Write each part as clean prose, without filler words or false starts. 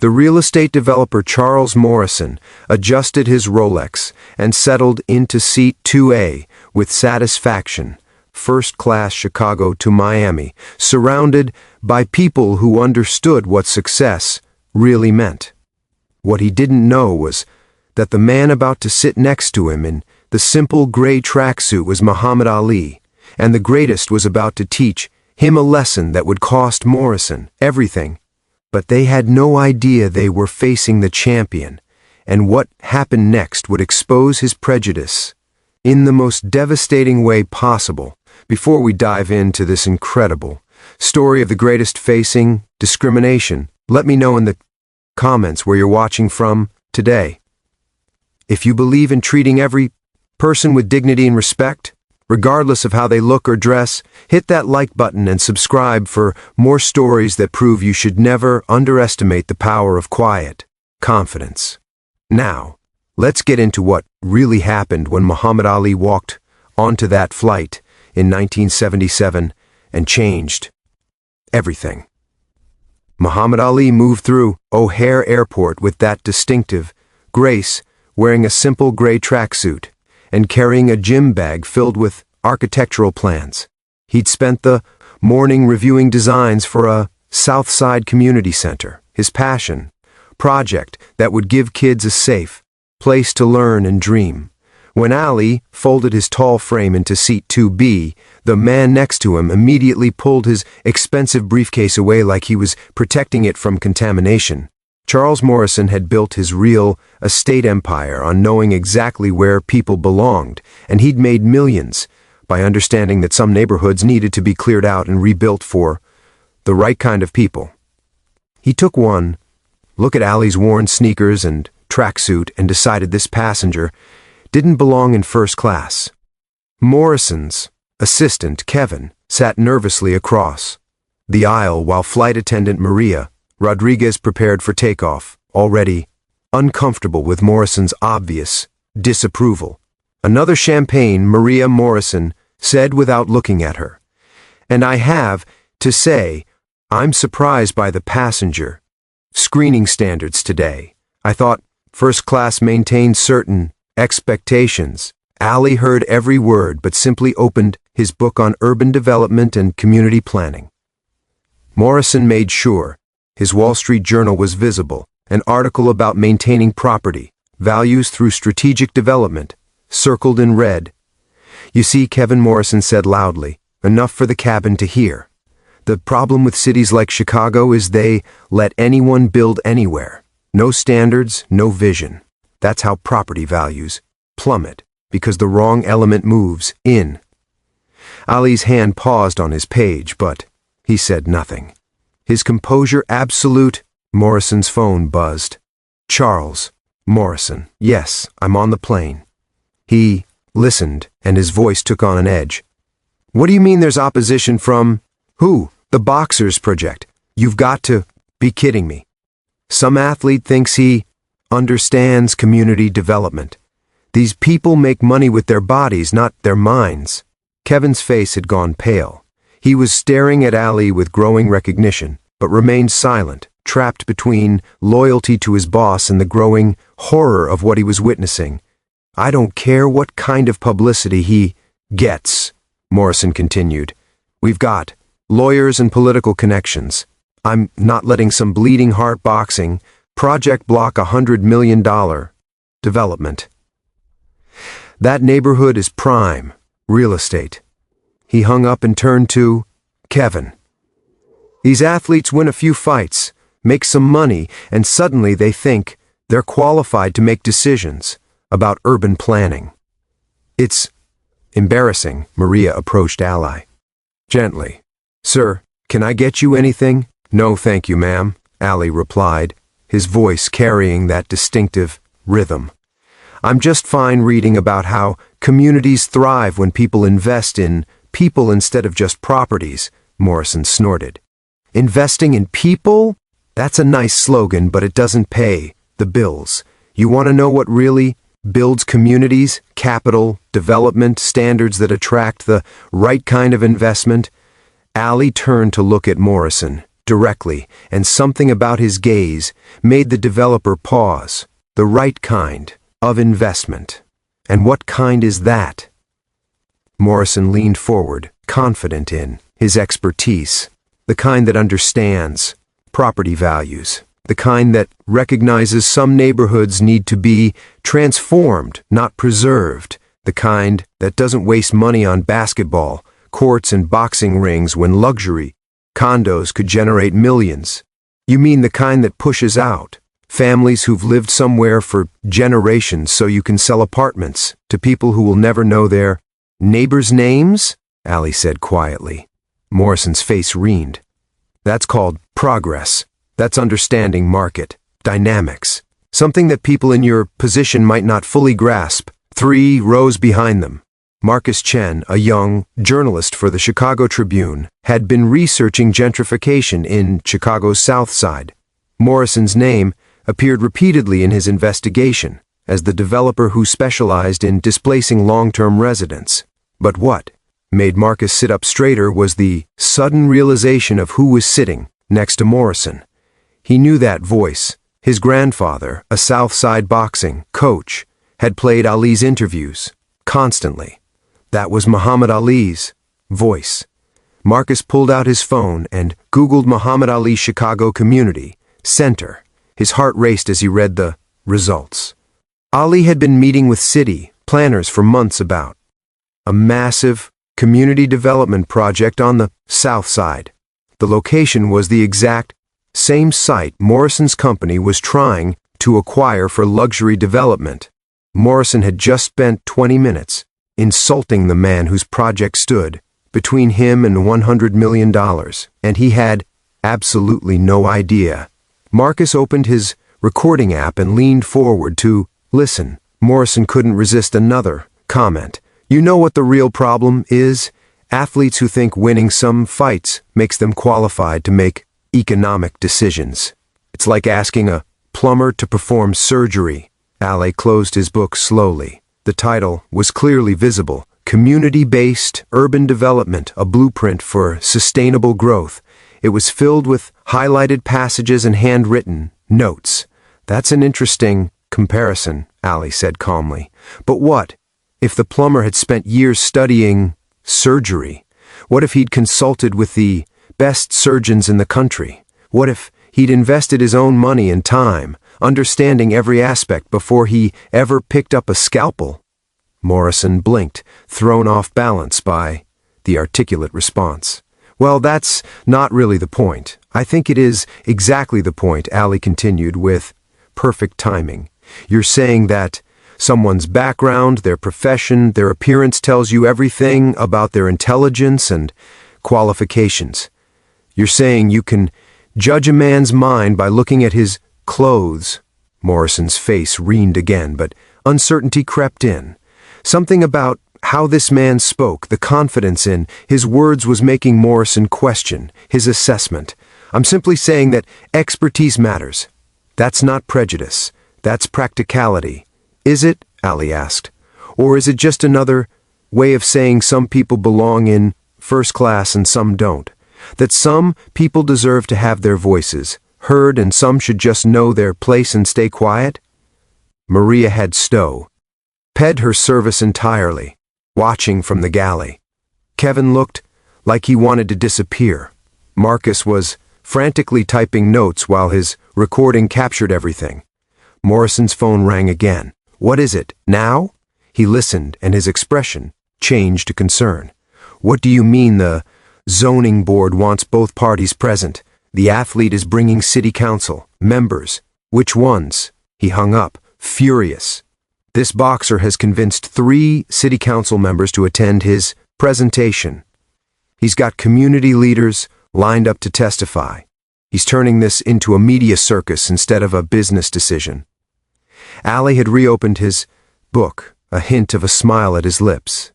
The real estate developer Charles Morrison adjusted his Rolex and settled into seat 2A with satisfaction, first-class Chicago to Miami, surrounded by people who understood what success really meant. What he didn't know was that the man about to sit next to him in the simple gray tracksuit was Muhammad Ali, and the greatest was about to teach him a lesson that would cost Morrison everything. But they had no idea they were facing the champion, and what happened next would expose his prejudice in the most devastating way possible. Before we dive into this incredible story of the greatest facing discrimination, let me know in the comments where you're watching from today. If you believe in treating every person with dignity and respect, regardless of how they look or dress, hit that like button and subscribe for more stories that prove you should never underestimate the power of quiet confidence. Now, let's get into what really happened when Muhammad Ali walked onto that flight in 1977 and changed everything. Muhammad Ali moved through O'Hare Airport with that distinctive grace, wearing a simple gray tracksuit and carrying a gym bag filled with architectural plans. He'd spent the morning reviewing designs for a South Side community center, his passion project that would give kids a safe place to learn and dream. When Ali folded his tall frame into seat 2B, the man next to him immediately pulled his expensive briefcase away like he was protecting it from contamination. Charles Morrison had built his real estate empire on knowing exactly where people belonged, and he'd made millions by understanding that some neighborhoods needed to be cleared out and rebuilt for the right kind of people. He took one look at Ali's worn sneakers and tracksuit and decided this passenger didn't belong in first class. Morrison's assistant, Kevin, sat nervously across the aisle while flight attendant Maria Rodriguez prepared for takeoff, already uncomfortable with Morrison's obvious disapproval. "Another champagne," Maria Morrison said without looking at her. "And I have to say, I'm surprised by the passenger screening standards today. I thought first class maintained certain expectations." Ali heard every word but simply opened his book on urban development and community planning. Morrison made sure his Wall Street Journal was visible, an article about maintaining property values through strategic development, circled in red. "You see," Kevin Morrison said loudly, enough for the cabin to hear, "the problem with cities like Chicago is they let anyone build anywhere. No standards, no vision. That's how property values plummet, because the wrong element moves in." Ali's hand paused on his page, but he said nothing. His composure absolute. Morrison's phone buzzed. "Charles Morrison. Yes, I'm on the plane." He listened, and his voice took on an edge. "What do you mean there's opposition from who? The Boxers Project? You've got to be kidding me. Some athlete thinks he understands community development. These people make money with their bodies, not their minds." Kevin's face had gone pale. He was staring at Ali with growing recognition, but remained silent, trapped between loyalty to his boss and the growing horror of what he was witnessing. "I don't care what kind of publicity he gets," Morrison continued. "We've got lawyers and political connections. I'm not letting some bleeding heart boxing project block $100 million development. That neighborhood is prime real estate." He hung up and turned to Kevin. "These athletes win a few fights, make some money, and suddenly they think they're qualified to make decisions about urban planning. It's embarrassing." Maria approached Ali gently. "Sir, can I get you anything?" "No, thank you, ma'am," Ali replied, his voice carrying that distinctive rhythm. "I'm just fine reading about how communities thrive when people invest in people instead of just properties," Morrison snorted. "Investing in people? That's a nice slogan, but it doesn't pay the bills. You want to know what really builds communities? Capital, development, standards that attract the right kind of investment." Ali turned to look at Morrison directly, and something about his gaze made the developer pause. The right kind of investment. And what kind is that? Morrison leaned forward, confident in his expertise, the kind that understands property values, the kind that recognizes some neighborhoods need to be transformed, not preserved, the kind that doesn't waste money on basketball, courts and boxing rings when luxury condos could generate millions. You mean the kind that pushes out families who've lived somewhere for generations so you can sell apartments to people who will never know their neighbors' names? Allie said quietly. Morrison's face wrined. That's called progress. That's understanding market dynamics. Something that people in your position might not fully grasp. 3 rows behind them, Marcus Chen, a young journalist for the Chicago Tribune, had been researching gentrification in Chicago's South Side. Morrison's name appeared repeatedly in his investigation as the developer who specialized in displacing long-term residents. But what made Marcus sit up straighter was the sudden realization of who was sitting next to Morrison. He knew that voice. His grandfather, a South Side boxing coach, had played Ali's interviews constantly. That was Muhammad Ali's voice. Marcus pulled out his phone and Googled Muhammad Ali Chicago Community Center. His heart raced as he read the results. Ali had been meeting with city planners for months about a massive community development project on the South Side. The location was the exact same site Morrison's company was trying to acquire for luxury development. Morrison had just spent 20 minutes insulting the man whose project stood between him and $100 million, and he had absolutely no idea. Marcus opened his recording app and leaned forward to listen. Morrison couldn't resist another comment. You know what the real problem is? Athletes who think winning some fights makes them qualified to make economic decisions. It's like asking a plumber to perform surgery. Ali closed his book slowly. The title was clearly visible. Community-based urban development, a blueprint for sustainable growth. It was filled with highlighted passages and handwritten notes. That's an interesting comparison, Ali said calmly. But what if the plumber had spent years studying surgery? What if he'd consulted with the best surgeons in the country? What if he'd invested his own money and time, understanding every aspect before he ever picked up a scalpel? Morrison blinked, thrown off balance by the articulate response. Well, that's not really the point. I think it is exactly the point, Ali continued with perfect timing. You're saying that someone's background, their profession, their appearance tells you everything about their intelligence and qualifications. You're saying you can judge a man's mind by looking at his clothes. Morrison's face wrined again, but uncertainty crept in. Something about how this man spoke, the confidence in his words was making Morrison question his assessment. I'm simply saying that expertise matters. That's not prejudice. That's practicality. Is it? Ali asked. Or is it just another way of saying some people belong in first class and some don't? That some people deserve to have their voices heard and some should just know their place and stay quiet? Maria had paid her service entirely, watching from the galley. Kevin looked like he wanted to disappear. Marcus was frantically typing notes while his recording captured everything. Morrison's phone rang again. What is it, now? He listened, and his expression changed to concern. What do you mean the zoning board wants both parties present? The athlete is bringing city council members. Which ones? He hung up, furious. This boxer has convinced 3 city council members to attend his presentation. He's got community leaders lined up to testify. He's turning this into a media circus instead of a business decision. Ali had reopened his book, a hint of a smile at his lips.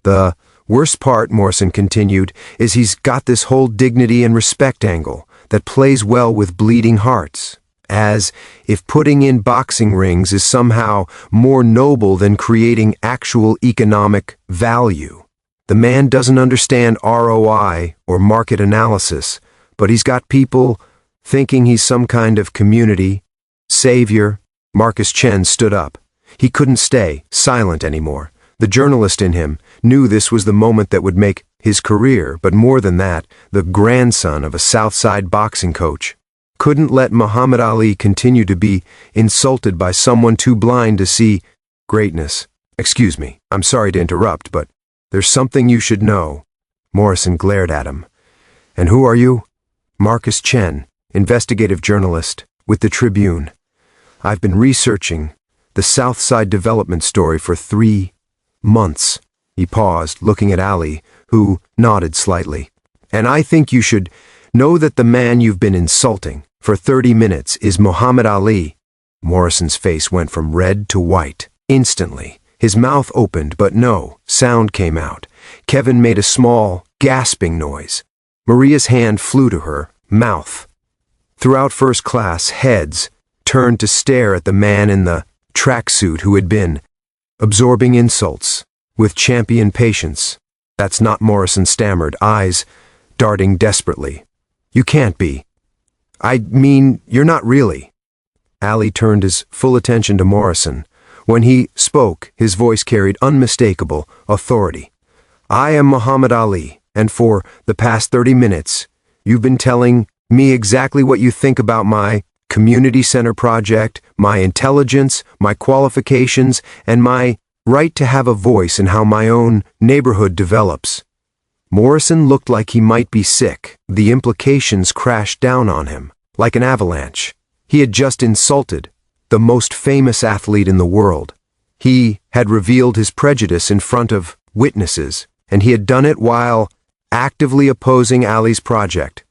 The worst part, Morrison continued, is he's got this whole dignity and respect angle that plays well with bleeding hearts. As if putting in boxing rings is somehow more noble than creating actual economic value. The man doesn't understand ROI or market analysis, but he's got people thinking he's some kind of community savior. Marcus Chen stood up. He couldn't stay silent anymore. The journalist in him knew this was the moment that would make his career, but more than that, the grandson of a Southside boxing coach. Couldn't let Muhammad Ali continue to be insulted by someone too blind to see greatness. Excuse me, I'm sorry to interrupt, but there's something you should know. Morrison glared at him. And who are you? Marcus Chen, investigative journalist with the Tribune. I've been researching the Southside development story for 3 months. He paused, looking at Ali, who nodded slightly. And I think you should know that the man you've been insulting for 30 minutes is Muhammad Ali. Morrison's face went from red to white. Instantly, his mouth opened, but no sound came out. Kevin made a small, gasping noise. Maria's hand flew to her mouth. Throughout first class, heads turned to stare at the man in the tracksuit who had been absorbing insults with champion patience. That's not, Morrison stammered, eyes darting desperately. You can't be. I mean, you're not really. Ali turned his full attention to Morrison. When he spoke, his voice carried unmistakable authority. I am Muhammad Ali, and for the past 30 minutes, you've been telling me exactly what you think about my community center project, my intelligence, my qualifications, and my right to have a voice in how my own neighborhood develops. Morrison looked like he might be sick. The implications crashed down on him, like an avalanche. He had just insulted the most famous athlete in the world. He had revealed his prejudice in front of witnesses, and he had done it while actively opposing Ali's project.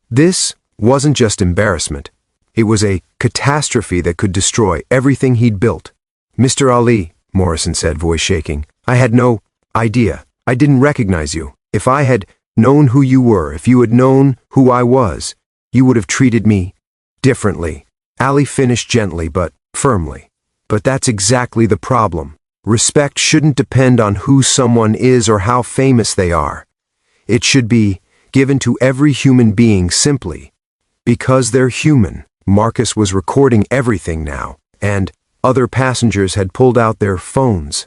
This wasn't just embarrassment. It was a catastrophe that could destroy everything he'd built. Mr. Ali, Morrison said, voice shaking, I had no idea. I didn't recognize you. If I had known who you were, if you had known who I was, you would have treated me differently. Ali finished gently but firmly. But that's exactly the problem. Respect shouldn't depend on who someone is or how famous they are. It should be given to every human being simply because they're human. Marcus was recording everything now, and other passengers had pulled out their phones.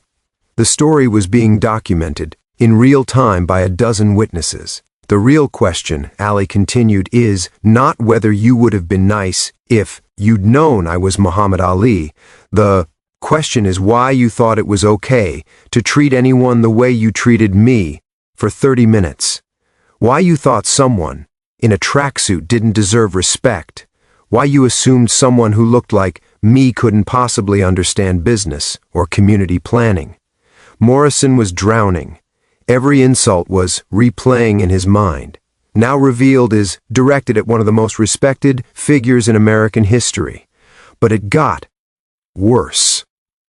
The story was being documented in real time by a dozen witnesses. The real question, Ali continued, is not whether you would have been nice if you'd known I was Muhammad Ali. The question is why you thought it was okay to treat anyone the way you treated me for 30 minutes. Why you thought someone in a tracksuit didn't deserve respect. Why you assumed someone who looked like me couldn't possibly understand business or community planning. Morrison was drowning. Every insult was replaying in his mind. Now revealed is directed at one of the most respected figures in American history. But it got worse.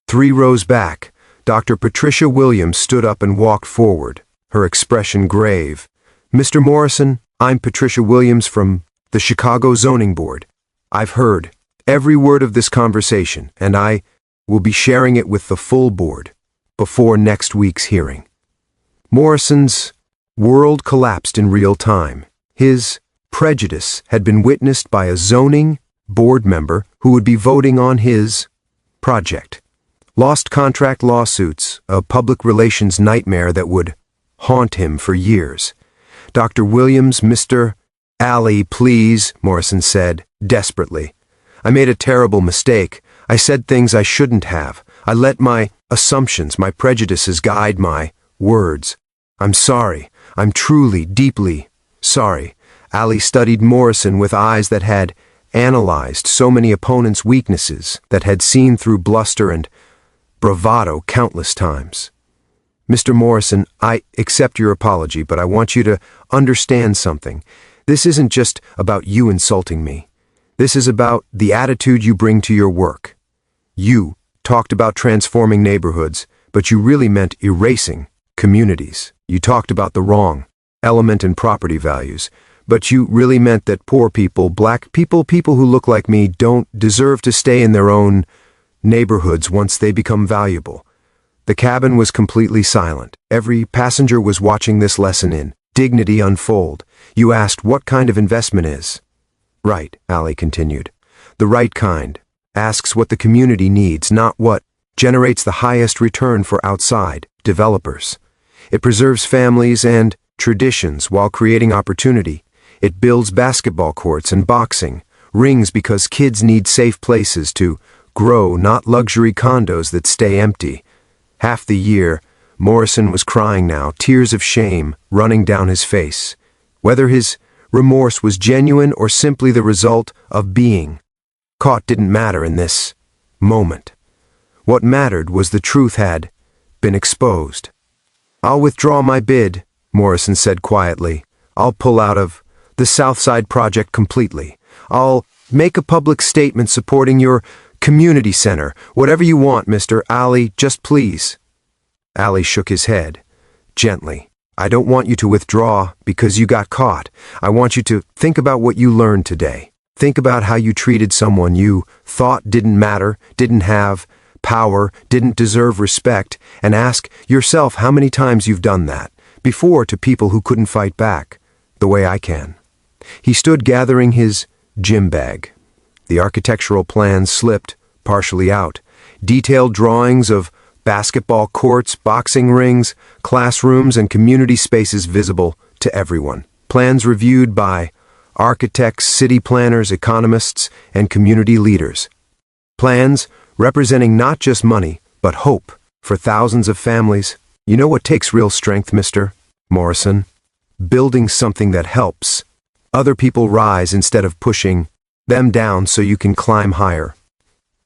3 rows back, Dr. Patricia Williams stood up and walked forward, her expression grave. Mr. Morrison, I'm Patricia Williams from the Chicago Zoning Board. I've heard every word of this conversation, and I will be sharing it with the full board before next week's hearing. Morrison's world collapsed in real time. His prejudice had been witnessed by a zoning board member who would be voting on his project. Lost contract lawsuits, a public relations nightmare that would haunt him for years. Dr. Williams, Mr. Ali, please, Morrison said, desperately. I made a terrible mistake. I said things I shouldn't have. I let my assumptions, my prejudices guide my words. I'm sorry. I'm truly, deeply sorry. Ali studied Morrison with eyes that had analyzed so many opponents' weaknesses, that had seen through bluster and bravado countless times. Mr. Morrison, I accept your apology, but I want you to understand something. This isn't just about you insulting me. This is about the attitude you bring to your work. You talked about transforming neighborhoods, but you really meant erasing communities. You talked about the wrong element in property values, but you really meant that poor people, black people, people who look like me don't deserve to stay in their own neighborhoods once they become valuable. The cabin was completely silent. Every passenger was watching this lesson in dignity unfold. You asked what kind of investment is. Right, Ali continued. The right kind. Asks what the community needs, not what generates the highest return for outside developers. It preserves families and traditions while creating opportunity. It builds basketball courts and boxing, rings because kids need safe places to grow, not luxury condos that stay empty. Half the year, Morrison was crying now, tears of shame running down his face. Whether his remorse was genuine or simply the result of being caught didn't matter in this moment. What mattered was the truth had been exposed. I'll withdraw my bid, Morrison said quietly. I'll pull out of the Southside project completely. I'll make a public statement supporting your community center. Whatever you want, Mr. Ali, just please. Ali shook his head, gently. I don't want you to withdraw because you got caught. I want you to think about what you learned today. Think about how you treated someone you thought didn't matter, didn't have power, didn't deserve respect, and ask yourself how many times you've done that before to people who couldn't fight back, the way I can. He stood gathering his gym bag. The architectural plans slipped partially out. Detailed drawings of basketball courts, boxing rings, classrooms, and community spaces visible to everyone. Plans reviewed by architects, city planners, economists, and community leaders. Plans representing not just money, but hope for thousands of families. You know what takes real strength, Mr. Morrison? Building something that helps other people rise instead of pushing them down so you can climb higher.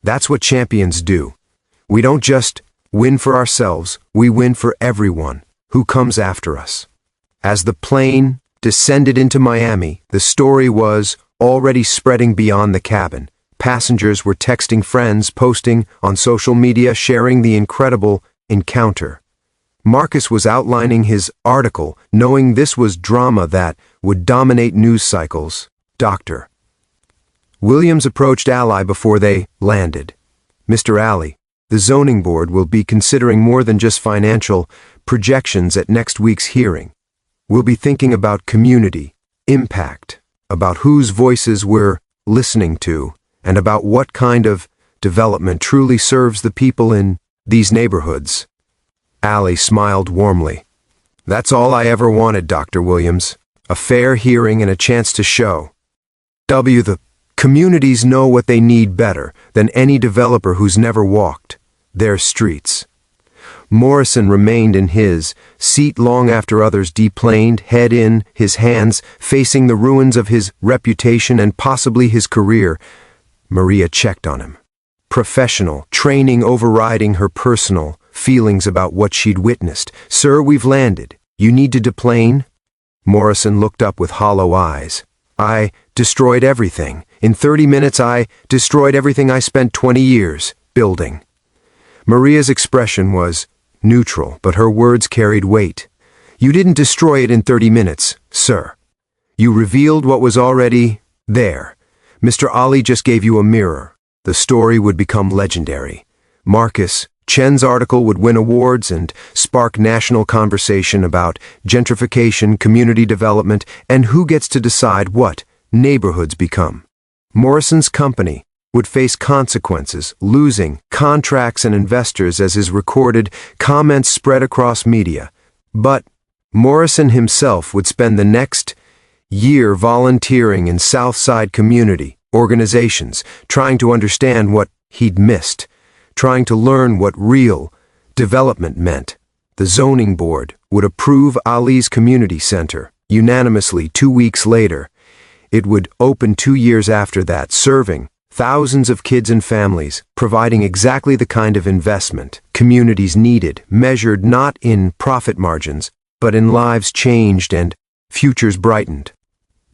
That's what champions do. We don't just win for ourselves, we win for everyone who comes after us. As the plane descended into Miami, the story was already spreading beyond the cabin. Passengers were texting friends, posting on social media, sharing the incredible encounter. Marcus was outlining his article, knowing this was drama that would dominate news cycles. Dr. Williams approached Ali before they landed. Mr. Ali, the zoning board will be considering more than just financial projections at next week's hearing. We'll be thinking about community, impact, about whose voices we're listening to, and about what kind of development truly serves the people in these neighborhoods. Ali smiled warmly. That's all I ever wanted, Dr. Williams. A fair hearing and a chance to show the communities know what they need better than any developer who's never walked their streets. Morrison remained in his seat long after others deplaned, head in his hands, facing the ruins of his reputation and possibly his career. Maria checked on him. Professional, training overriding her personal feelings about what she'd witnessed. Sir, we've landed. You need to deplane? Morrison looked up with hollow eyes. I destroyed everything. In 30 minutes I destroyed everything I spent 20 years building. Maria's expression was neutral, but her words carried weight. You didn't destroy it in 30 minutes, sir. You revealed what was already there. Mr. Ali just gave you a mirror. The story would become legendary. Marcus Chen's article would win awards and spark national conversation about gentrification, community development, and who gets to decide what neighborhoods become. Morrison's company would face consequences, losing contracts and investors as his recorded comments spread across media. But Morrison himself would spend the next year volunteering in Southside community organizations, trying to understand what he'd missed, trying to learn what real development meant. The zoning board would approve Ali's community center unanimously 2 weeks later. It would open 2 years after that, serving thousands of kids and families, providing exactly the kind of investment communities needed, measured not in profit margins, but in lives changed and futures brightened.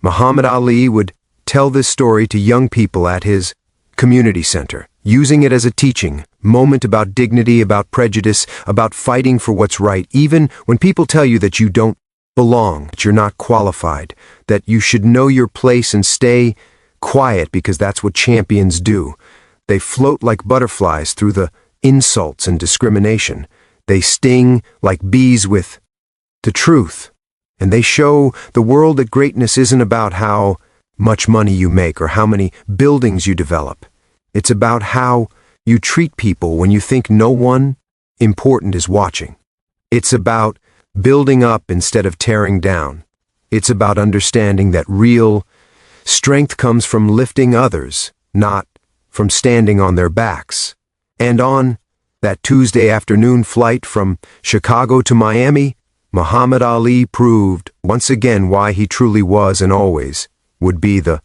Muhammad Ali would tell this story to young people at his community center, using it as a teaching moment about dignity, about prejudice, about fighting for what's right, even when people tell you that you don't belong, that you're not qualified, that you should know your place and stay quiet because that's what champions do. They float like butterflies through the insults and discrimination. They sting like bees with the truth And they show the world that greatness isn't about how much money you make or how many buildings you develop. It's about how you treat people when you think no one important is watching. It's about building up instead of tearing down. It's about understanding that real strength comes from lifting others, not from standing on their backs. And on that Tuesday afternoon flight from Chicago to Miami, Muhammad Ali proved once again why he truly was and always would be the